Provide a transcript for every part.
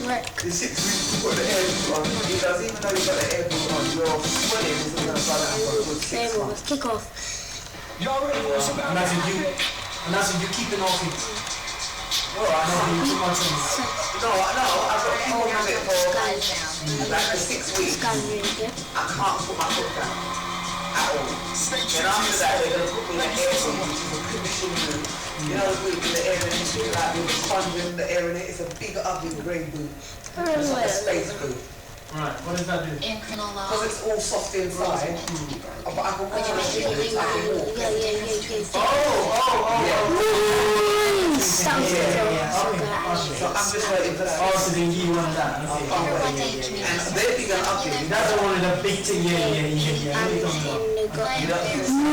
wreck. The 6 weeks you put the air boot on, it does, even though you got the air boot on, your sweating is going to start out for a good 6 months. Kick off. Y'all ready to watch about that? Imagine you keeping off it. Well, I know. Too much on it. No, I've got people have it for like the 6 weeks. Sky's really good. I can't put my foot down at all. Then after that, they're going to put me in the air boot, which is a condition boot. You know, the boot with the air in it, like with the sponge in the air in it. It's a big, ugly grey boot. It's like a space boot. Right, what does that do? Because it's all soft inside, but I can walk on the street with it, I can walk. So I'm just waiting for that. Oh, so then you want that. And they're big and ugly. That's one of the big things, yeah.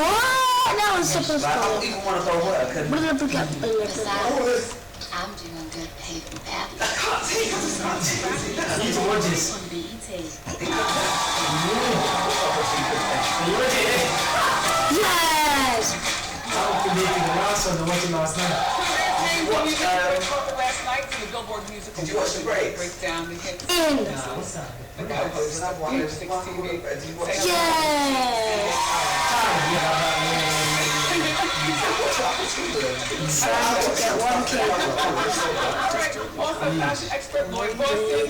What? That was supposed Like, I don't to even want to go work and... I'm doing good paper back. I can't take it, I can't take it. I need to watch this. Yes! I don't believe in the last one, I watched it last night. Did you watch the breaks? Breakdown the hits. What's that? Trying to get one kill. Expert Lloyd Boston.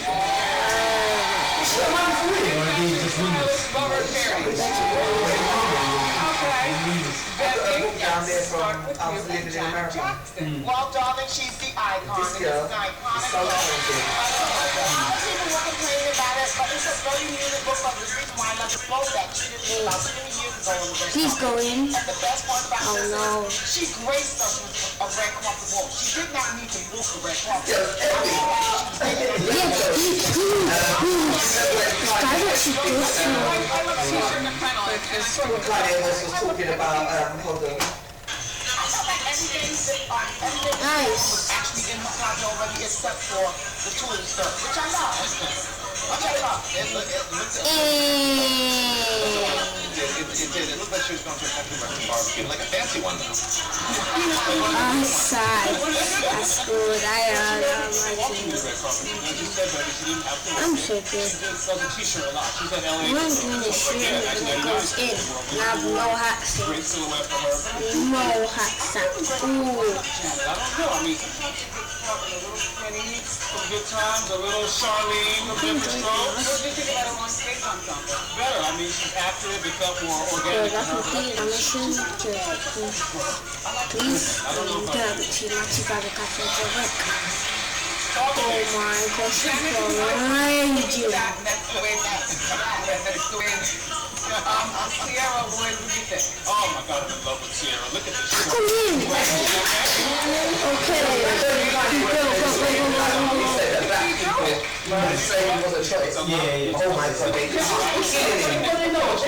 Down there from, I was living in America. Well, darling, she's the icon. This girl is so talented. People were complaining about it, but it's a very music book of the reason why I love the flow that she did about 20 years ago. Please go in. And the best part about Oh this no. is she graced us with a red carpet walk. She did not need to walk the red carpet. Yeah, Claudia was talking about, hold on. nice. Actually in her closet already except for the toilet skirt, which I love. I'll tell you what, It looked like she was going to a country western barbecue, like a fancy one though. I'm sad. That's good. I like it. I'm so good. Sells a t-shirt a lot. She's at LA. I'm doing this shit and it goes in. And I have no hat set. Great silhouette for her. No hat set. Ooh. I don't know. I mean, some good times, a little Charlene, a different strokes. what do you think about her on stage on something? Better. I mean, she's after it, become more So organic. that's what please permission to please grab it to my Chicago Cafe to work. Oh my gosh, she's crazy. That's the way that's the way Sierra, boy, what do you think? Oh my God, I'm in love with Sierra. Look at this. Come in. Okay. Was a choice. Yeah. Oh my God, they They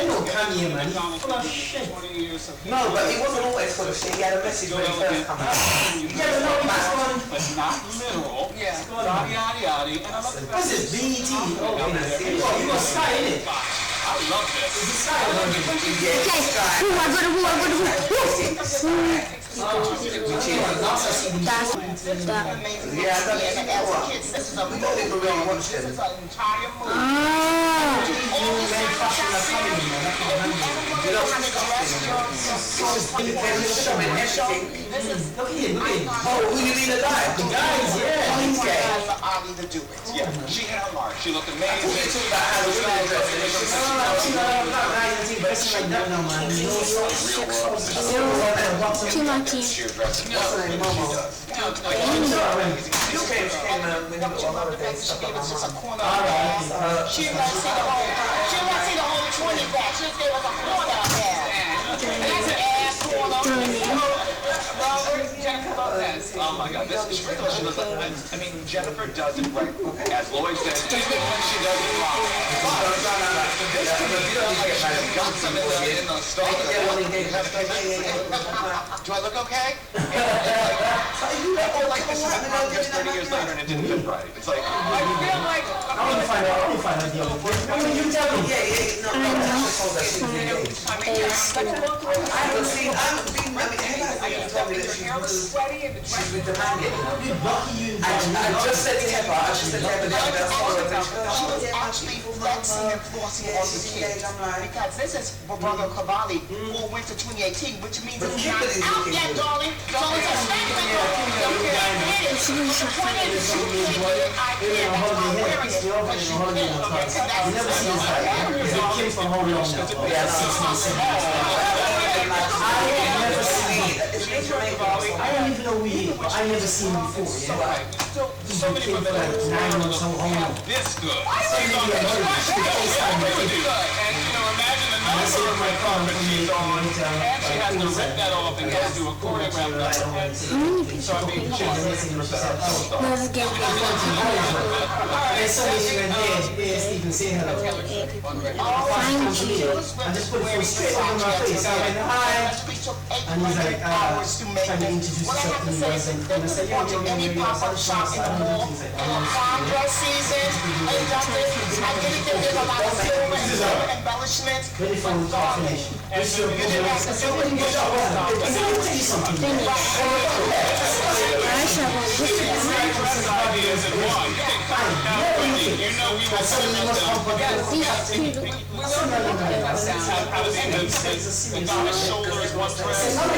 don't come here, man. He's full of shit. 20 years of No, but it wasn't always full of shit. He had a message when he first came out. but not literal. Yeah. Yadi yadi yadi. And I love the What's this? BET? Oh, you got Sky in it. I love this. Is it Sky or not? Okay. Ooh, I got a woo. That's that. Amazing. Yeah, I got it. And as kids, this is a We don't even really watch them. this is an entire movie. Ah. All the soundtracks, You know, it's disgusting. They're showing everything. this is Look at him, look at him. Oh, who you mean the guy? The guys, yeah. Oh, he's gay. for Ali to do it. Yeah, she had a mark. She looked We amazing. talk about how the women dress and it's just But it's like that now, man. To my team. Sheer dressing. what's her name, Mama? You She came when you got on holiday, stuff like my Just a mom. corner of that. She didn't see the whole. She didn't see the whole 20 back. She just gave us a corner of that. That's an ass corner. Jennifer Lopez. Oh my God, this is real. She looks like, I mean, Jennifer does it right. As Lloyd said, even when she does it wrong. This could be like Johnson in the store. Do I look okay? Or like this is 30 years later and it didn't fit right. It's like, I feel like didn't find out the other day. When you tell me, No, that's just all that she's engaged. I haven't seen, I mean, Heather told me that she's with the man getting up. lucky you. I just said to Heather, that's all I think. She was actually flexing and flossing on the kids. Because this is Roberto Cavalli for winter 2018, which means it's not out yet, darling. So it's a statement. The point is, you can't get an idea that I'm wearing it. But she did. So that's The kids from holding on. Yeah, 6 months. I don't even know who he is, but I never seen him before. So many women like 9 months old. this good. So many of them Really good. And you know, imagine the number of records that she's on, and she has to rip that off and has to do a choreographed number. So I mean, Let's get There's so many different days, they even say hello. I just put it straight on my face. I'm like, hi. And he's like, trying to introduce himself to me. And I said, yo, any pop-up shop in the mall, in the prom dress season, and I did it, there's a lot of silver and silver embellishments. Ready for the finish. This is your good job. Let me tell you something. ideas in one. You know we will how to be the guy's shoulder is one dress, the other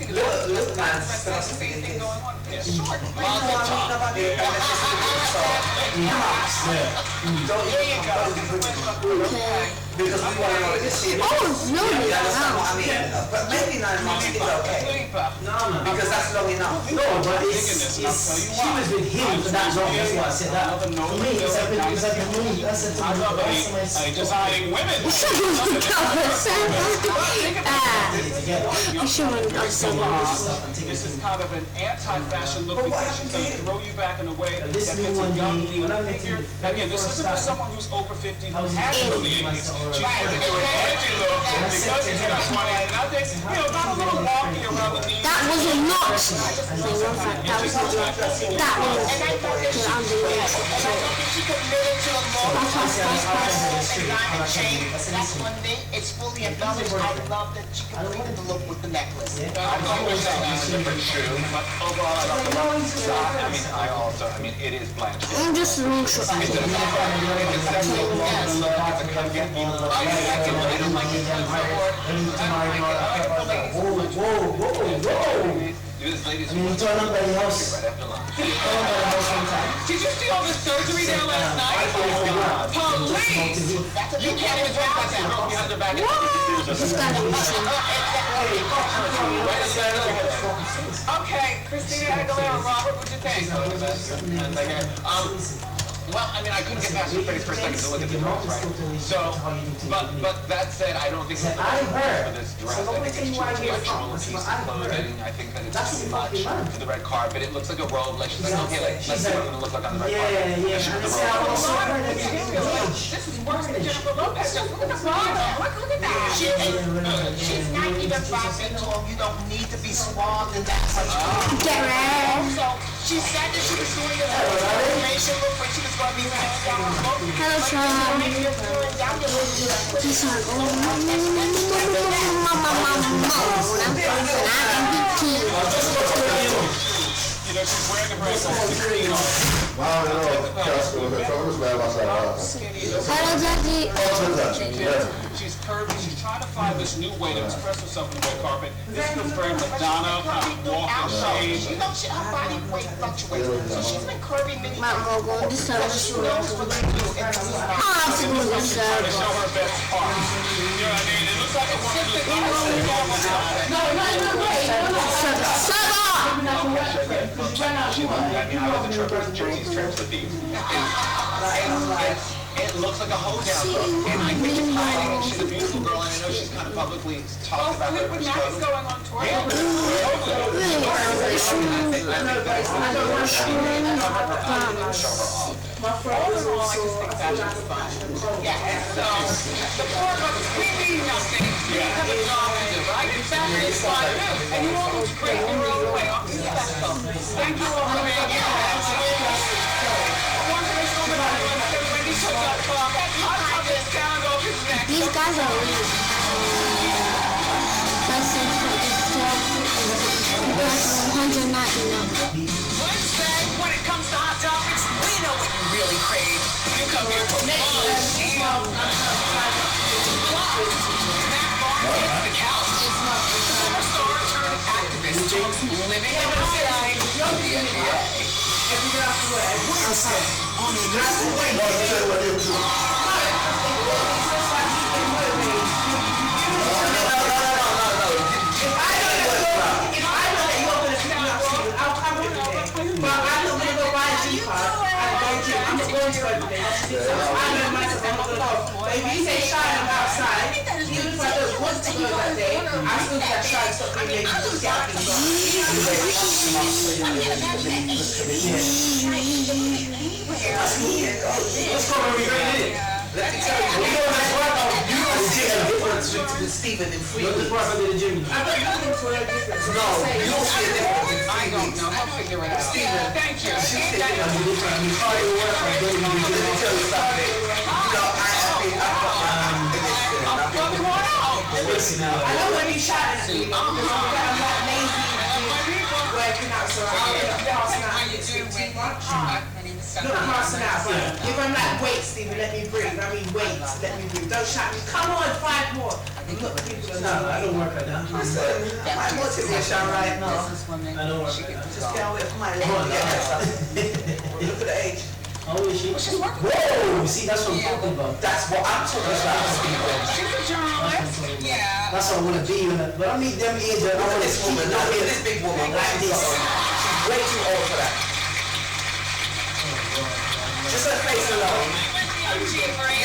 Look, man's philosophy in this. Because we want to know this shit. You understand what I mean? But maybe 9 months is okay. Because that's long enough. No, but she was with him for that long. That's why I said that. For me, it's like the movie. That's it. designing women. I should have This is kind of an anti-fashion look because she's going to throw you back in a way that fits a young figure. Again, this isn't for someone who's over 50 who has to believe it. She's going to do an edgy look because she's got 20. And I think, you know, not a little wonky around the knees. That was a notch. That was She committed to a that's one thing. It's fully embellished. I love that she completed the look with the necklace. I wish that was a different shoe, but overall I love the shot. I mean, it is Blanche. I'm just wrong shot. This lady's I mean, you turn up at your house. right after lunch. Did you see all the surgery there last night? Police! You can't even talk about that. Behind her back. Okay, Christina Aguilera, Robert, what'd you think? Well, I mean, I couldn't get past her face for a second to look at the dress, right? So, but that said, I don't think it's the right for this dress. I think it's too much piece of clothing. I think that it's too much for the red carpet. It looks like a robe. Like she's like, okay, let's see what I'm gonna look like on the red carpet. This is worse than Jennifer Lopez. Just look at the bottom. Look at that. She's not even 5 feet tall. You don't need to be suave in that such. Get ready. So she said that she was doing a transformation look when she was going to be down the boat. Hello, Sean. He's You know, she's wearing the bracelet. Hello, Jackie. She's curvy. She's trying to find this new way to express herself on the red carpet. This is the frame Madonna walking shade. You know, her body weight fluctuates. So she's been curvy many Might times. well go on this side. She knows what to do. I have to go on this Trying to side. show her best part. You know what I mean? It looks like a woman who's I mean, I was a trip, Jersey's trips with these. It looks like a hoedown. And I think it's hiding, and she's a beautiful girl, and I know she's kind of publicly talked about her struggle. going on tour. Yeah, My friend was also Yeah, so the poor brothers, we need nothing. We have a job to do, right? Family is fine, and you all look great in your own way. Aren't you special? Thank you all for being here. These guys are weird. That's it for this 100 not enough. Wednesday, when it comes to hot topics, we know what you really crave. You come here for fun. The couch. Superstar turned activist. Living in the city. If you say shine, I'm outside. Even if I don't want to go that day, I still get shine. Stop being lazy. Just get up and go. Let's go where we going in. Let me tell you, you see a difference between Stephen and Free. You're the prophet of the gym. I'm not looking for a difference. No, you don't see a difference. I don't know. I'll figure it out. Stephen, Thank you. let me tell you something. I don't want to be shouting at me. I'm not lazy. Working out, so I'm passing out. Not passing out, but if I'm like, wait, Stephen, let me breathe. I mean, wait, let me breathe. Don't shout me. Come on, 5 more. Look, people are No, I don't work like that. my motivation right now. I don't work like that. Just get away from my leg. Look at the age. How old is she? Whoa! See, that's what I'm talking about. That's what I'm talking about, Stephen. She's a journalist. Yeah. That's what I want to be. But I meet them age. I Look want at to this keep woman. Look at this big woman. like this. She's way too old for that. Just her face alone. You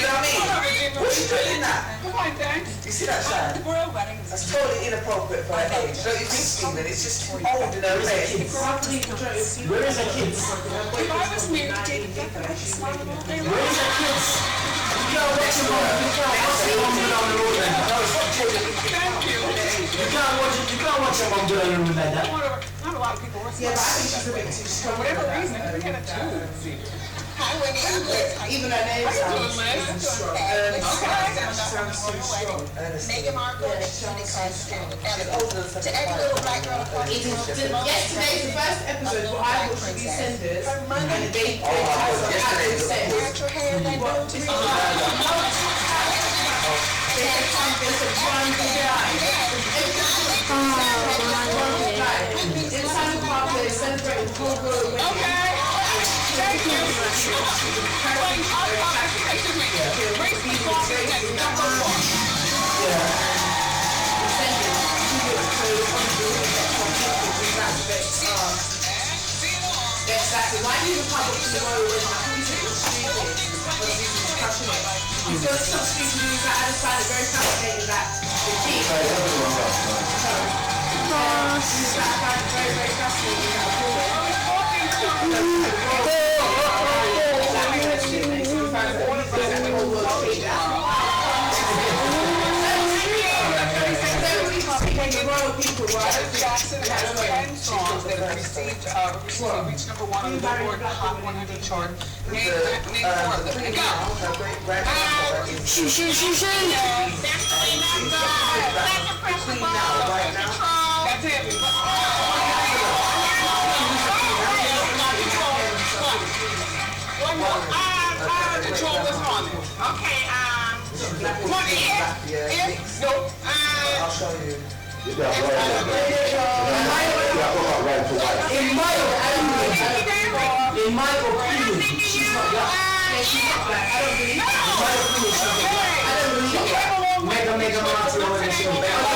know what I mean? What's she doing in that? Fine, thanks. You see that shine? Royal weddings. That's totally inappropriate for her age. Don't you think, Stephen? It's just too old in her face. Where is her kids? If I was married, David Beckham, I'd smile all day long. Where is her kids? You can't watch your mom. You can't watch your mom down the road like that. Thank you. You can't watch your mom down the road like that. Not a lot of people Yeah, but I think she's a bit too strong. For whatever reason, we get a too. Hi, Winnie. Even her name sounds strong. Sounds too strong. Meghan Markle, because She's older than to every little black girl across the world. Yesterday's the first episode where I watched the Descenders and they Natural hair, they don't They said one guy. In Central Park, they celebrate the whole world. Thank you. Exactly. Why do you come up to the road when I think it was stupid? Because he was crushing it. He's got some stupid news that I just find it very fascinating that the kid. I find it very, very fascinating that Jackson has 10 songs that have received reached number 1 on the Billboard Hot 100 chart. Name 4 of them. And go! That's it. One more. Control this one. Okay, what is? Nope. I'll show you. In my opinion, she's not black. I don't believe it. In my opinion, she's not black. Meghan Markle on the show.